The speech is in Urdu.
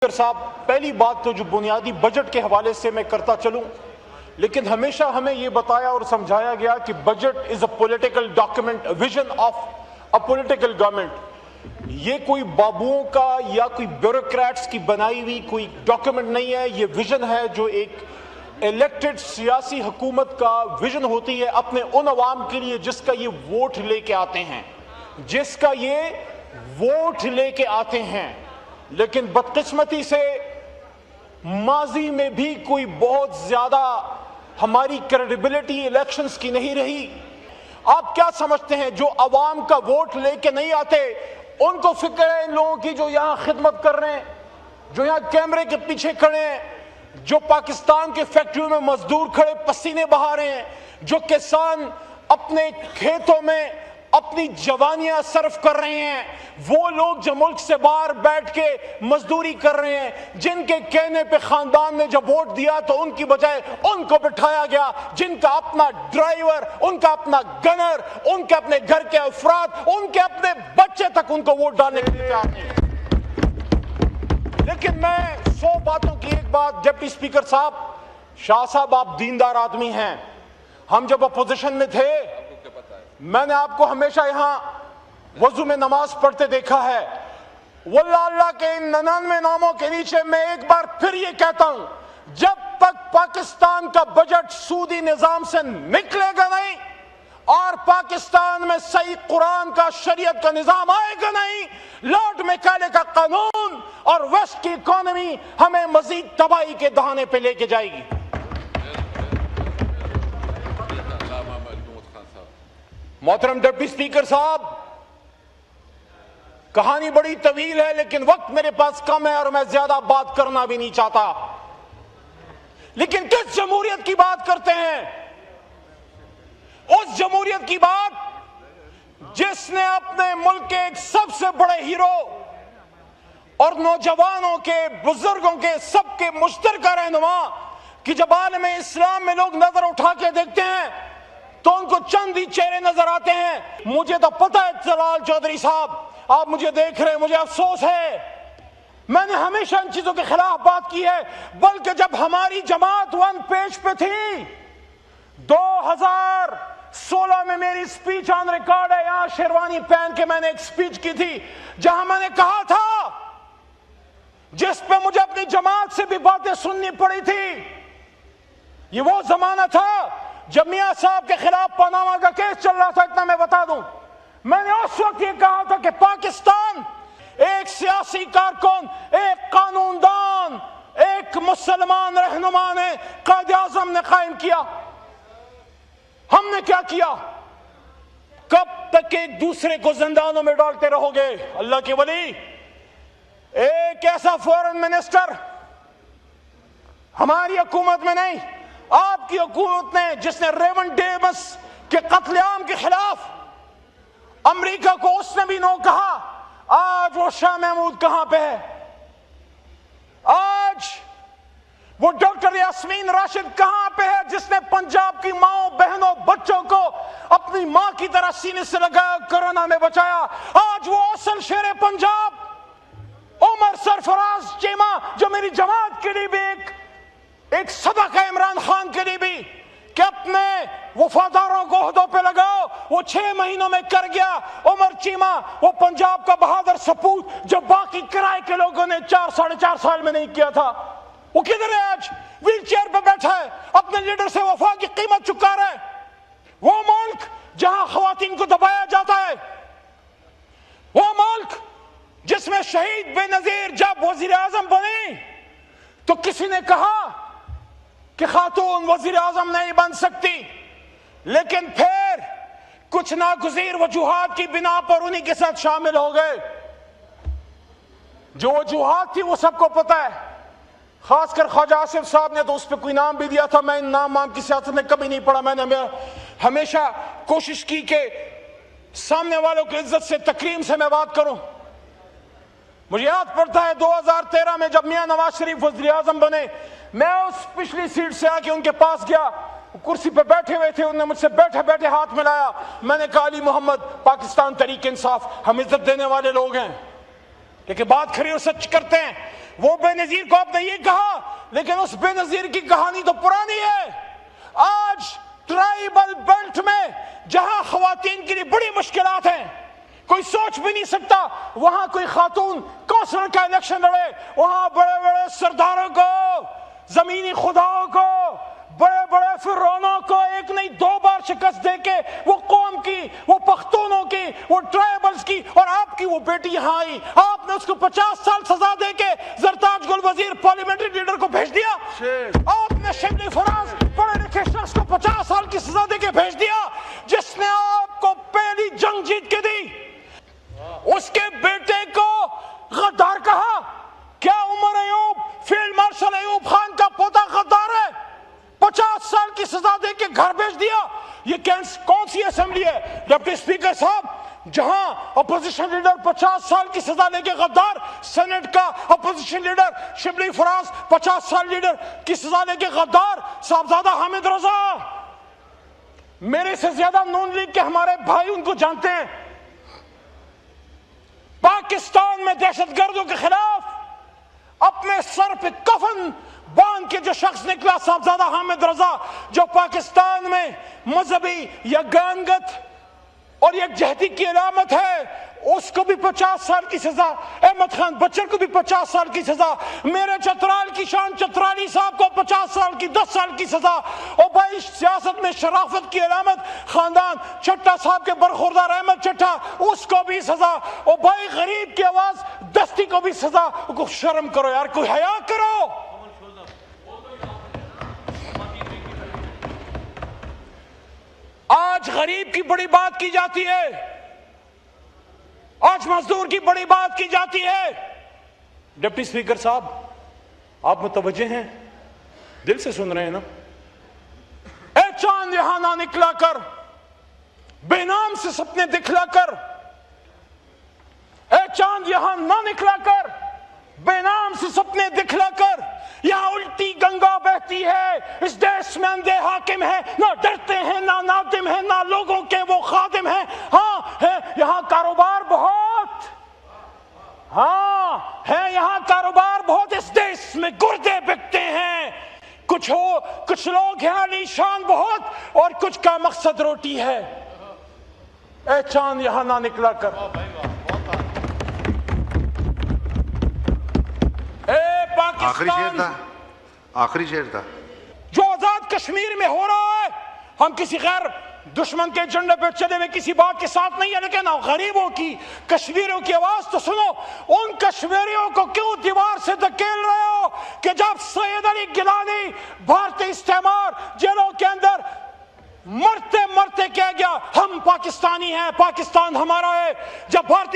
صاحب، پہلی بات تو جو بنیادی بجٹ کے حوالے سے میں کرتا چلوں، لیکن ہمیشہ ہمیں یہ بتایا اور سمجھایا گیا کہ budget is a political document, vision of a political government. یہ کوئی بابوؤں کا یا کوئی بیوروکریٹس کی بنائی ہوئی کوئی ڈاکیومنٹ نہیں ہے، یہ ویژن ہے جو ایک الیکٹڈ سیاسی حکومت کا ویژن ہوتی ہے اپنے ان عوام کے لیے جس کا یہ ووٹ لے کے آتے ہیں، لیکن بدقسمتی سے ماضی میں بھی کوئی بہت زیادہ ہماری کریڈیبلٹی الیکشنز کی نہیں رہی۔ آپ کیا سمجھتے ہیں جو عوام کا ووٹ لے کے نہیں آتے ان کو فکر ہے ان لوگوں کی جو یہاں خدمت کر رہے ہیں، جو یہاں کیمرے کے پیچھے کھڑے ہیں، جو پاکستان کے فیکٹریوں میں مزدور کھڑے پسینے بہا رہے ہیں، جو کسان اپنے کھیتوں میں اپنی جوانیاں صرف کر رہے ہیں، وہ لوگ جو ملک سے باہر بیٹھ کے مزدوری کر رہے ہیں، جن کے کہنے پہ خاندان نے جب ووٹ دیا تو ان کی بجائے ان کو بٹھایا گیا، جن کا اپنا ڈرائیور، ان کا اپنا گنر، ان کے اپنے گھر کے افراد، ان کے اپنے بچے تک ان کو ووٹ ڈالنے کے لیے تیار نہیں۔ لیکن میں 100 باتوں کی ایک بات، ڈپٹی اسپیکر صاحب، شاہ صاحب آپ دیندار آدمی ہیں، ہم جب اپوزیشن میں تھے میں نے آپ کو ہمیشہ یہاں وضو میں نماز پڑھتے دیکھا ہے۔ واللہ اللہ کے ان 99 ناموں کے نیچے میں ایک بار پھر یہ کہتا ہوں، جب تک پاکستان کا بجٹ سودی نظام سے نکلے گا نہیں اور پاکستان میں صحیح قرآن کا شریعت کا نظام آئے گا نہیں، لارڈ میکالے کا قانون اور ویسٹ کی اکانومی ہمیں مزید تباہی کے دہانے پہ لے کے جائے گی۔ محترم ڈپٹی اسپیکر صاحب، کہانی بڑی طویل ہے لیکن وقت میرے پاس کم ہے اور میں زیادہ بات کرنا بھی نہیں چاہتا، لیکن کس جمہوریت کی بات کرتے ہیں؟ اس جمہوریت کی بات جس نے اپنے ملک کے ایک سب سے بڑے ہیرو اور نوجوانوں کے، بزرگوں کے، سب کے مشترکہ رہنما کہ جب عالم اسلام میں لوگ نظر اٹھا کے دیکھتے ہیں تو ان کو چند ہی چہرے نظر آتے ہیں۔ مجھے تو پتہ ہے جلال چودھری صاحب آپ مجھے دیکھ رہے ہیں، مجھے افسوس ہے، میں نے ہمیشہ ان چیزوں کے خلاف بات کی ہے، بلکہ جب ہماری جماعت 1 پیج پہ تھی 2016 میں میری سپیچ آن ریکارڈ ہے، یہاں شیروانی پہن کے میں نے ایک سپیچ کی تھی جہاں میں نے کہا تھا، جس پہ مجھے اپنی جماعت سے بھی باتیں سننی پڑی تھی، یہ وہ زمانہ تھا جب میاں صاحب کے خلاف پاناما کا کیس چل رہا تھا، اتنا میں بتا دوں، میں نے اس وقت یہ کہا تھا کہ پاکستان ایک سیاسی کارکن، ایک قانون دان، ایک مسلمان رہنما نے، قائد اعظم نے قائم کیا۔ ہم نے کیا کیا؟ کب تک ایک دوسرے کو زندانوں میں ڈالتے رہو گے؟ اللہ کے ولی، ایک ایسا فورن منسٹر ہماری حکومت میں نہیں، آپ کی حکومت نے، جس نے ریون ڈیمس کے قتل عام کے خلاف امریکہ کو اس نے بھی نو کہا، آج وہ شاہ محمود کہاں پہ ہے؟ آج وہ ڈاکٹر یاسمین راشد کہاں پہ ہے جس نے پنجاب کی ماؤں، بہنوں، بچوں کو اپنی ماں کی طرح سینے سے لگایا، کورونا میں بچایا؟ آج وہ اصل شیر پنجاب عمر سرفراز چیمہ جو میری جماعت کے لیے بھی ایک صدقہ ہے، عمران خان کے لیے بھی کہ اپنے وفاداروں کو عہدوں پہ لگاؤ، وہ 6 مہینوں میں کر گیا۔ عمر چیمہ وہ پنجاب کا بہادر سپوت جو باقی کرائے کے لوگوں نے 4-4.5 سال میں نہیں کیا تھا، وہ کدھر ہے؟ آج ویل چیئر پہ بیٹھا ہے، اپنے لیڈر سے وفا کی قیمت چکا رہا ہے۔ وہ ملک جہاں خواتین کو دبایا جاتا ہے، وہ ملک جس میں شہید بے نظیر جب وزیر اعظم بنی تو کسی نے کہا کہ خاتون وزیر اعظم نہیں بن سکتی، لیکن پھر کچھ ناگزیر وجوہات کی بنا پر انہی کے ساتھ شامل ہو گئے۔ جو وجوہات تھی وہ سب کو پتہ ہے، خاص کر خواجہ آصف صاحب نے تو اس پہ کوئی نام بھی دیا تھا، میں ان نام کی سیاست میں کبھی نہیں پڑھا، میں نے ہمیشہ کوشش کی کہ سامنے والوں کی عزت سے، تکریم سے میں بات کروں۔ مجھے یاد پڑتا ہے 2013 میں جب میاں نواز شریف وزیر اعظم بنے، میں اس پچھلی سیٹ سے آ کے ان کے پاس گیا، کرسی پہ بیٹھے ہوئے تھے، انہوں نے مجھ سے بیٹھے بیٹھے ہاتھ ملایا، میں نے کہا علی محمد، پاکستان تحریک انصاف، ہم عزت دینے والے لوگ ہیں، لیکن بات کھری اور سچ کرتے ہیں۔ وہ بے نظیر کو آپ نے یہ کہا، لیکن اس بے نظیر کی کہانی تو پرانی ہے۔ آج ٹرائبل بیلٹ میں جہاں خواتین کے لیے بڑی مشکلات ہیں، کوئی سوچ بھی نہیں سکتا وہاں کوئی خاتون کونسلر کا الیکشن لڑے، وہاں بڑے بڑے سرداروں کو، زمینی خداؤں کو، بڑے بڑے فرعونوں کو ایک نہیں دو بار شکست دے کے وہ قوم کی، وہ پختونوں کی، وہ ٹرائبلز کی، اور آپ کی وہ بیٹی یہاں آئی، آپ نے اس کو 50 سال سزا دے کے زرتاج گل وزیر پارلیمنٹری لیڈر کو بھیج دیا۔ آپ نے شبلی فراز پڑھے لکھے شخص کو 50 سال کی سزا دے کے بھیج دیا، جس نے آپ کو پہلی جنگ جیت کے دی۔ اس کے بیٹے کو غدار کہا۔ کیا عمر ایوب، فیلڈ مارشل ایوب خان کا پوتا غدار ہے؟ 50 سال کی سزا دے کے گھر بھیج دیا۔ یہ کون سی اسمبلی ہے ڈپٹی اسپیکر صاحب جہاں اپوزیشن لیڈر 50 سال کی سزا لے کے غدار، سینٹ کا اپوزیشن لیڈر شبلی فراز 50 سال لیڈر کی سزا لے کے غدار، صاحبزادہ حامد رضا میرے سے زیادہ نون لیگ کے ہمارے بھائی ان کو جانتے ہیں۔ پاکستان میں دہشت گردوں کے خلاف اپنے سر پہ کفن باندھ کے جو شخص نکلا، صاحبزادہ حامد رضا، جو پاکستان میں مذہبی یگانگت اور یکجہتی کی علامت ہے، اس کو بھی 50 سال کی سزا، احمد خان بچر کو بھی 50 سال کی سزا، میرے چترال کی شان چترالی صاحب کو 50 سال کی 10 سال کی سزا، اور بھائی سیاست میں شرافت کی علامت خاندان چٹھا صاحب کے برخوردار احمد چٹھا، اس کو بھی سزا، اور بھائی غریب کی آواز دستی کو بھی سزا۔ کو شرم کرو یار، کوئی حیا کرو۔ آج غریب کی بڑی بات کی جاتی ہے، آج مزدور کی بڑی بات کی جاتی ہے۔ ڈپٹی اسپیکر صاحب آپ متوجہ ہیں، دل سے سن رہے ہیں نا؟ اے چاند یہاں نہ نکلا کر، بے نام سے سپنے دکھلا کر، اے چاند یہاں نہ نکلا کر، بے نام سے سپنے دکھلا کر، یہاں الٹی گنگا بہتی ہے، اس دیش میں اندھے حاکم ہیں، نہ ڈرتے ہیں نہ نادم ہیں، نہ لوگوں کے وہ خادم ہیں۔ ہاں ہے یہاں کاروبار بہت، ہاں ہے یہاں کاروبار بہت، اس دیش میں گردے بکتے ہیں، کچھ لوگ ہیں علی شان بہت، اور کچھ کا مقصد روٹی ہے۔ اے چاند یہاں نہ نکلا کر، آخری شعر تھا جو آزاد کشمیر میں ہو رہا ہے۔ ہم کسی غیر دشمن کے ایجنڈے پہ چلے ہوئے کسی بات کے ساتھ نہیں ہے، لیکن غریبوں کی، کشمیریوں کی آواز تو سنو۔ ان کشمیریوں کو کیوں دیوار سے دھکیل رہے ہو کہ جب سید علی گیلانی بھارتی استعمار جیلوں کے اندر مرتے مرتے کہہ گیا ہم پاکستانی ہیں، پاکستان ہمارا ہے، جب بھارتی